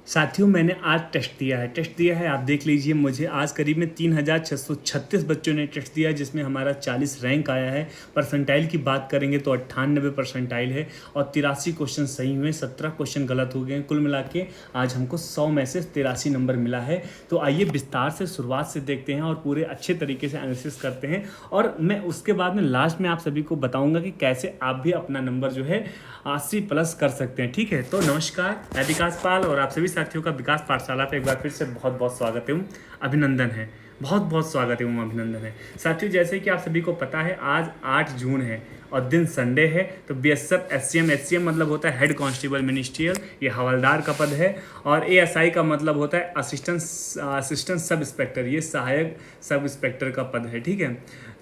साथियों, मैंने आज टेस्ट दिया है। आप देख लीजिए, मुझे आज करीब में 3636 बच्चों ने टेस्ट दिया है, जिसमें हमारा 40 रैंक आया है। परसेंटाइल की बात करेंगे तो 98 परसेंटाइल है और 83 क्वेश्चन सही हुए, 17 क्वेश्चन गलत हो गए हैं। कुल मिला के आज हमको 100 में से 83 नंबर मिला है। तो आइए विस्तार से शुरुआत से देखते हैं और पूरे अच्छे तरीके से एनालिसिस करते हैं, और मैं उसके बाद में लास्ट में आप सभी को बताऊंगा कि कैसे आप भी अपना नंबर जो है 80 प्लस कर सकते हैं। ठीक है, तो नमस्कार, मैं विकास पाल और आप सभी साथियों का विकास पाठशाला पे एक बार फिर से बहुत बहुत स्वागत एवं अभिनंदन है। बहुत बहुत स्वागत एवं अभिनंदन है। साथियों, जैसे कि आप सभी को पता है, आज 8 जून है और दिन संडे है। तो बीएसएफ एचसीएम मतलब होता है हेड कांस्टेबल मिनिस्ट्रियल, ये हवलदार का पद है। और एएसआई का मतलब होता है असिस्टेंट सब इंस्पेक्टर, ये सहायक सब इंस्पेक्टर का पद है। ठीक है,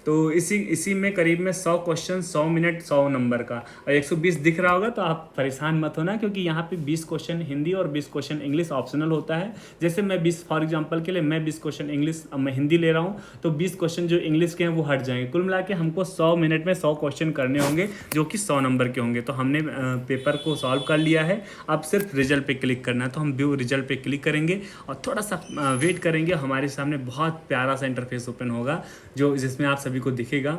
तो इसी में करीब में 100 क्वेश्चन, 100 मिनट, 100 नंबर का, और 120 दिख रहा होगा। तो आप परेशान मत होना, क्योंकि यहाँ पे 20 क्वेश्चन हिंदी और 20 क्वेश्चन इंग्लिश ऑप्शनल होता है। जैसे मैं 20 फॉर एग्जांपल के लिए मैं 20 क्वेश्चन इंग्लिश, मैं हिंदी ले रहा हूँ, तो 20 क्वेश्चन जो इंग्लिश के हैं वो हट जाएंगे। कुल मिला के हमको 100 मिनट में 100 क्वेश्चन करने होंगे, जो कि 100 नंबर के होंगे। तो हमने पेपर को सॉल्व कर लिया है। अब सिर्फ रिजल्ट पे क्लिक करना है, तो हम व्यू रिजल्ट पे क्लिक करेंगे और थोड़ा सा वेट करेंगे। हमारे सामने बहुत प्यारा सा इंटरफेस ओपन होगा, जो जिसमें आप सभी को दिखेगा।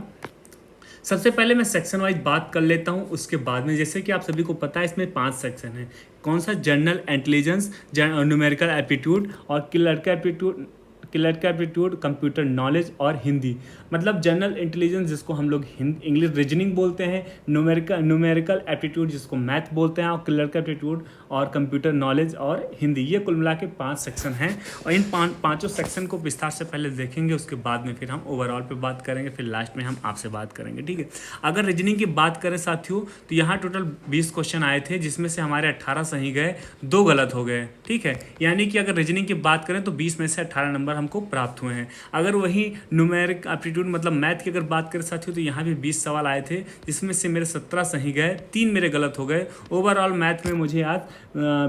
सबसे पहले मैं सेक्शन वाइज बात कर लेता हूं, उसके बाद में, जैसे कि आप सभी को पता है, इसमें 5 सेक्शन हैं। कौन सा? जनरल इंटेलिजेंस, न्यूमेरिकल एप्टीट्यूड और क्लर्क का एप्टीट्यूड, कंप्यूटर नॉलेज और हिंदी। मतलब जनरल इंटेलिजेंस जिसको हम लोग इंग्लिश रीजनिंग बोलते हैं, न्यूमेरिकल एप्टीट्यूड जिसको मैथ बोलते हैं, और क्लर्क एप्टीट्यूड और कंप्यूटर नॉलेज और हिंदी। ये कुल मिला के 5 सेक्शन हैं, और इन पांचों सेक्शन को विस्तार से पहले देखेंगे, उसके बाद में फिर हम ओवरऑल पे बात करेंगे, फिर लास्ट में हम आपसे बात करेंगे। ठीक है, अगर रीजनिंग की बात करें साथियों, तो यहाँ टोटल 20 क्वेश्चन आए थे, जिसमें से हमारे 18 सही गए, 2 गलत हो गए। ठीक है, यानी कि अगर रीजनिंग की बात करें तो 20 में से 18 नंबर हमको प्राप्त हुए हैं। अगर वही न्यूमेरिक एप्टीट्यूड मतलब मैथ की अगर बात करें साथियों, तो यहाँ भी 20 सवाल आए थे, जिसमें से मेरे 17 सही गए, 3 मेरे गलत हो गए। ओवरऑल मैथ में मुझे आज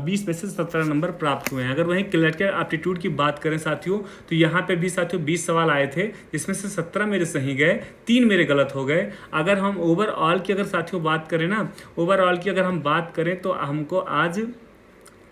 20 में से 17 नंबर प्राप्त हुए हैं। अगर वहीं क्लर्क एप्टीट्यूड की बात करें साथियों, तो यहाँ पे भी साथियों 20 सवाल आए थे, जिसमें से 17 मेरे सही गए, 3 मेरे गलत हो गए। अगर हम ओवरऑल की अगर साथियों बात करें ना, ओवरऑल की अगर हम बात करें, तो हमको आज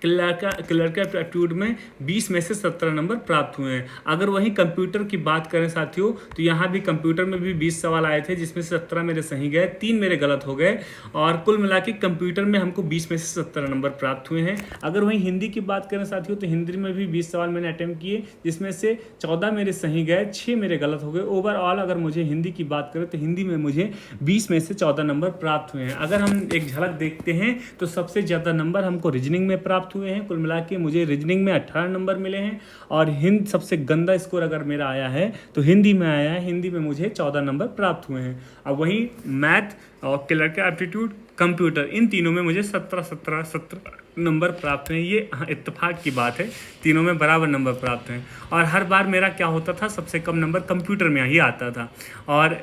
क्लर्क एप्टीट्यूड में 20 में से 17 नंबर प्राप्त हुए हैं। अगर वहीं कंप्यूटर की बात करें साथियों, तो यहाँ भी कंप्यूटर में भी 20 सवाल आए थे, जिसमें से 17 मेरे सही गए, 3 मेरे गलत हो गए, और कुल मिला के कंप्यूटर में हमको 20 में से 17 नंबर प्राप्त हुए हैं। अगर वहीं हिंदी की बात करें साथियों, तो हिंदी में भी 20 सवाल मैंने अटैम्प्ट किए, जिसमें से 14 मेरे सही गए, 6 मेरे गलत हो गए। ओवरऑल अगर मुझे हिंदी की बात करें, तो हिंदी में मुझे 20 में से 14 नंबर प्राप्त हुए हैं। अगर हम एक झलक देखते हैं, तो सबसे ज़्यादा नंबर हमको रीजनिंग में प्राप्त हुए हैं। कुल मिला के मुझे रीजनिंग में 18 नंबर मिले हैं, और हिंद सबसे गंदा स्कोर अगर मेरा आया है तो हिंदी में आया है। हिंदी में मुझे 14 नंबर प्राप्त हुए हैं। अब वहीं मैथ और क्लर्क एप्टीट्यूड, कंप्यूटर, इन तीनों में मुझे 17 नंबर प्राप्त हैं। ये इत्तेफाक की बात है, तीनों में बराबर नंबर प्राप्त हैं। और हर बार मेरा क्या होता था, सबसे कम नंबर कंप्यूटर में ही आता था। और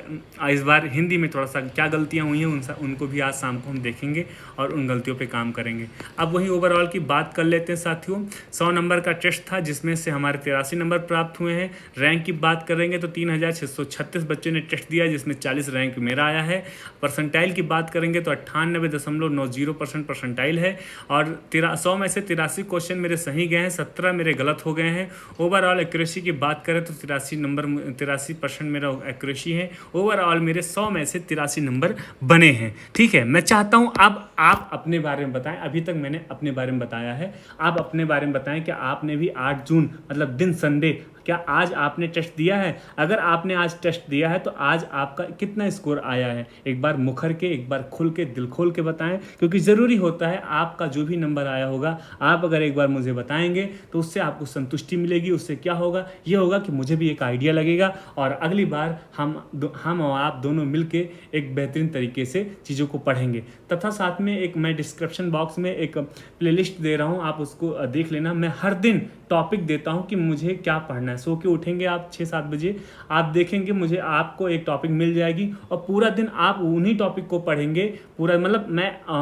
इस बार हिंदी में थोड़ा सा क्या गलतियां हुई हैं, उनको भी आज शाम को हम देखेंगे और उन गलतियों पे काम करेंगे। अब वहीं ओवरऑल की बात कर लेते हैं साथियों। 100 नंबर का टेस्ट था, जिसमें से हमारे 83 नंबर प्राप्त हुए हैं। रैंक की बात करेंगे तो 3636 बच्चों ने टेस्ट दिया, जिसमें 40 रैंक मेरा आया है। परसेंटाइल की बात करेंगे तो 98.90% परसेंटाइल है, और 100 में से 83 क्वेश्चन मेरे सही गए हैं, 17 मेरे गलत हो गए हैं। ओवरऑल एक्यूरेसी की बात करें तो 83% मेरा एक्यूरेसी है। ओवरऑल मेरे 100 में से 83 नंबर बने हैं। ठीक है, मैं चाहता हूं अब आप अपने बारे में बताएं। अभी तक मैंने अपने बारे में बताया है, आप अपने बारे में बताएं कि आपने भी 8 जून मतलब दिन संडे, क्या आज आपने टेस्ट दिया है? अगर आपने आज टेस्ट दिया है, तो आज आपका कितना स्कोर आया है? एक बार मुखर के, एक बार खुल के, दिल खोल के बताएं, क्योंकि ज़रूरी होता है आपका जो भी नंबर आया होगा, आप अगर एक बार मुझे बताएंगे तो उससे आपको संतुष्टि मिलेगी। उससे क्या होगा, ये होगा कि मुझे भी एक आइडिया लगेगा, और अगली बार हम और आप दोनों मिलके एक बेहतरीन तरीके से चीज़ों को पढ़ेंगे। तथा साथ में एक मैं डिस्क्रिप्शन बॉक्स में एक प्लेलिस्ट दे रहा हूँ, आप उसको देख लेना। मैं हर दिन टॉपिक देता हूँ कि मुझे क्या पढ़ना है। सो के उठेंगे आप 6-7 बजे, आप देखेंगे मुझे आपको एक टॉपिक मिल जाएगी, और पूरा दिन आप उन्हीं टॉपिक को पढ़ेंगे। पूरा मतलब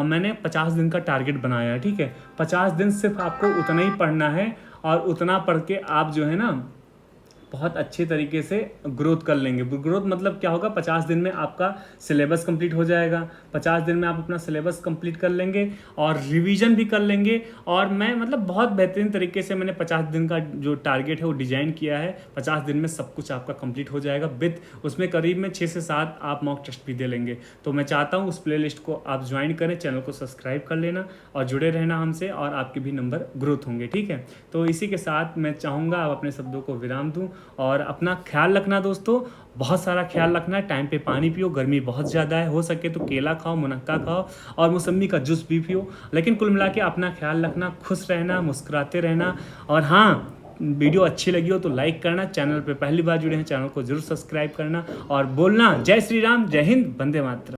मैंने 50 दिन का टारगेट बनाया है। ठीक है, 50 दिन सिर्फ आपको उतना ही पढ़ना है, और उतना पढ़ के आप जो है ना बहुत अच्छे तरीके से ग्रोथ कर लेंगे। ग्रोथ मतलब क्या होगा, 50 दिन में आपका सिलेबस कंप्लीट हो जाएगा। 50 दिन में आप अपना सिलेबस कंप्लीट कर लेंगे और रिवीजन भी कर लेंगे। और मैं मतलब बहुत बेहतरीन तरीके से मैंने 50 दिन का जो टारगेट है वो डिजाइन किया है। 50 दिन में सब कुछ आपका कंप्लीट हो जाएगा, विथ उसमें करीब में 6 से 7 आप मॉक टेस्ट भी दे लेंगे। तो मैं चाहता हूँ उस प्लेलिस्ट को आप ज्वाइन करें, चैनल को सब्सक्राइब कर लेना और जुड़े रहना हमसे, और आपके भी नंबर ग्रोथ होंगे। ठीक है, तो इसी के साथ मैं चाहूँगा अब अपने शब्दों को विराम दूँ। और अपना ख्याल रखना दोस्तों, बहुत सारा ख्याल रखना है। टाइम पे पानी पियो, गर्मी बहुत ज़्यादा है, हो सके तो केला खाओ, मुनक्का खाओ और मौसम्मी का जूस भी पियो। लेकिन कुल मिला के अपना ख्याल रखना, खुश रहना, मुस्कुराते रहना। और हाँ, वीडियो अच्छी लगी हो तो लाइक करना, चैनल पे पहली बार जुड़े हैं चैनल को जरूर सब्सक्राइब करना और बोलना जय श्री राम, जय हिंद, वंदे मातरम।